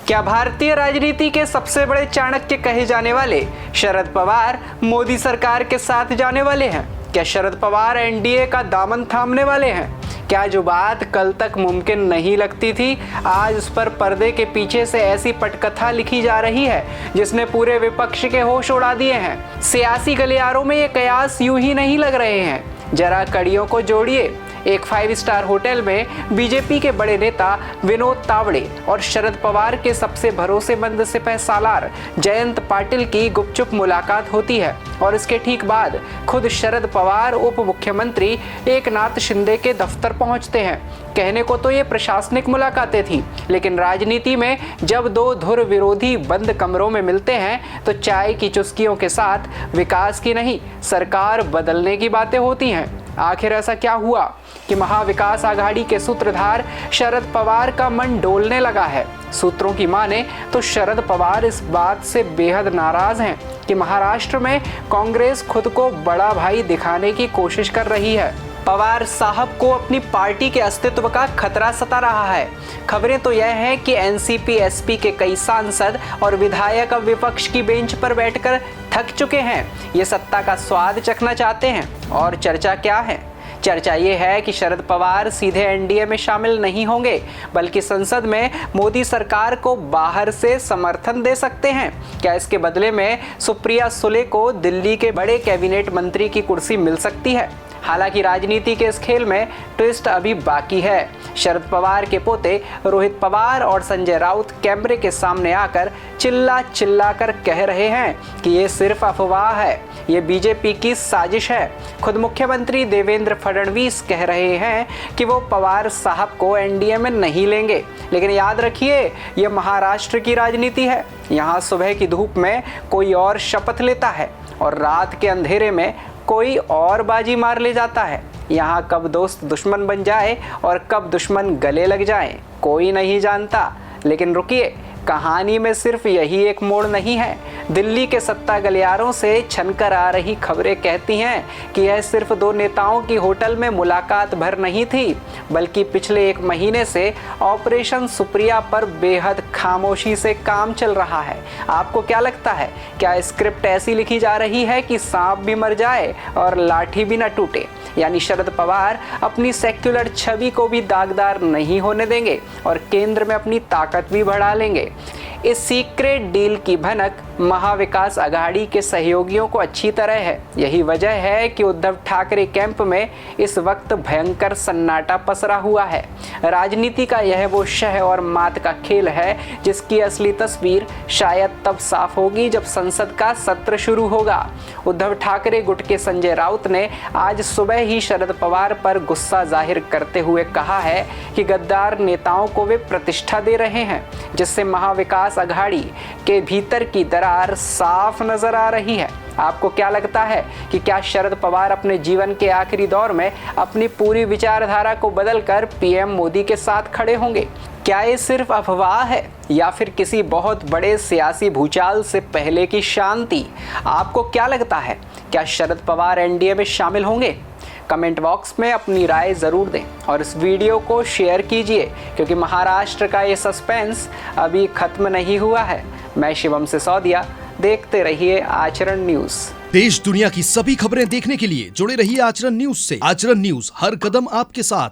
क्या भारतीय राजनीति के सबसे बड़े चाणक्य कहे जाने वाले शरद पवार मोदी सरकार के साथ जाने वाले हैं? क्या शरद पवार एनडीए का दामन थामने वाले हैं? क्या जो बात कल तक मुमकिन नहीं लगती थी, आज उस पर पर्दे के पीछे से ऐसी पटकथा लिखी जा रही है जिसने पूरे विपक्ष के होश उड़ा दिए हैं। सियासी गलियारों में ये कयास यूं ही नहीं लग रहे हैं, जरा कड़ियों को जोड़िए। एक 5 स्टार होटल में बीजेपी के बड़े नेता विनोद तावड़े और शरद पवार के सबसे भरोसेमंद सिपह सालार जयंत पाटिल की गुपचुप मुलाकात होती है और इसके ठीक बाद खुद शरद पवार उप मुख्यमंत्री एकनाथ शिंदे के दफ्तर पहुंचते हैं। कहने को तो ये प्रशासनिक मुलाकातें थी, लेकिन राजनीति में जब दो धुर विरोधी बंद कमरों में मिलते हैं तो चाय की चुस्कियों के साथ विकास की नहीं, सरकार बदलने की बातें होती हैं। आखिर ऐसा क्या हुआ कि महाविकास आघाड़ी के सूत्रधार शरद पवार का मन डोलने लगा है? सूत्रों की माने तो शरद पवार इस बात से बेहद नाराज हैं कि महाराष्ट्र में कांग्रेस खुद को बड़ा भाई दिखाने की कोशिश कर रही है। पवार साहब को अपनी पार्टी के अस्तित्व का खतरा सता रहा है। खबरें तो यह हैं कि एनसीपी एसपी के कई सांसद और विधायक अब विपक्ष की बेंच पर बैठकर थक चुके हैं, ये सत्ता का स्वाद चखना चाहते हैं। और चर्चा क्या है? चर्चा ये है कि शरद पवार सीधे एनडीए में शामिल नहीं होंगे, बल्कि संसद में मोदी सरकार को बाहर से समर्थन दे सकते हैं। क्या इसके बदले में सुप्रिया सुले को दिल्ली के बड़े कैबिनेट मंत्री की कुर्सी मिल सकती है? हालांकि राजनीति के इस खेल में ट्विस्ट अभी बाकी है। शरद पवार के पोते रोहित पवार और संजय राउत कैमरे के सामने आकर चिल्ला कर कह रहे हैं कि ये सिर्फ अफवाह है, ये बीजेपी की साजिश है। खुद मुख्यमंत्री देवेंद्र फडणवीस कह रहे हैं कि वो पवार साहब को एनडीए में नहीं लेंगे। लेकिन याद रखिए, ये महाराष्ट्र की राजनीति है। यहाँ सुबह की धूप में कोई और शपथ लेता है और रात के अंधेरे में कोई और बाजी मार ले जाता है। यहाँ कब दोस्त दुश्मन बन जाए और कब दुश्मन गले लग जाए, कोई नहीं जानता। लेकिन रुकिए, कहानी में सिर्फ यही एक मोड़ नहीं है। दिल्ली के सत्ता गलियारों से छनकर आ रही खबरें कहती हैं कि यह सिर्फ दो नेताओं की होटल में मुलाकात भर नहीं थी, बल्कि पिछले 1 महीने से ऑपरेशन सुप्रिया पर बेहद खामोशी से काम चल रहा है। आपको क्या लगता है, क्या स्क्रिप्ट ऐसी लिखी जा रही है कि सांप भी मर जाए और लाठी भी न टूटे? यानी शरद पवार अपनी सेक्युलर छवि को भी दागदार नहीं होने देंगे और केंद्र में अपनी ताकत भी बढ़ा लेंगे। इस सीक्रेट डील की भनक महाविकास आघाड़ी के सहयोगियों को अच्छी तरह है। यही वजह है कि उद्धव ठाकरे कैंप में इस वक्त भयंकर सन्नाटा पसरा हुआ है। राजनीति का यह वो शह और मात का खेल है जिसकी असली तस्वीर शायद तब साफ होगी जब संसद का सत्र शुरू होगा। उद्धव ठाकरे गुट के संजय राउत ने आज सुबह ही शरद पवार पर गुस्सा जाहिर करते हुए कहा है कि गद्दार नेताओं को वे प्रतिष्ठा दे रहे हैं, जिससे महाविकास आघाड़ी के भीतर की दरार साफ नजर आ रही है। आपको क्या लगता है कि क्या शरद पवार अपने जीवन के आखिरी दौर में अपनी पूरी विचारधारा को बदलकर पीएम मोदी के साथ खड़े होंगे? क्या ये सिर्फ अफवाह है या फिर किसी बहुत बड़े सियासी भूचाल से पहले की शांति? आपको क्या लगता है, क्या शरद पवार एनडीए में शामिल होंगे? कमेंट बॉक्स में अपनी राय ज़रूर दें और इस वीडियो को शेयर कीजिए, क्योंकि महाराष्ट्र का ये सस्पेंस अभी खत्म नहीं हुआ है। मैं शिवम सिसोदिया, देखते रहिए आचरण न्यूज़। देश दुनिया की सभी खबरें देखने के लिए जुड़े रहिए आचरण न्यूज़ से। आचरण न्यूज़, हर कदम आपके साथ।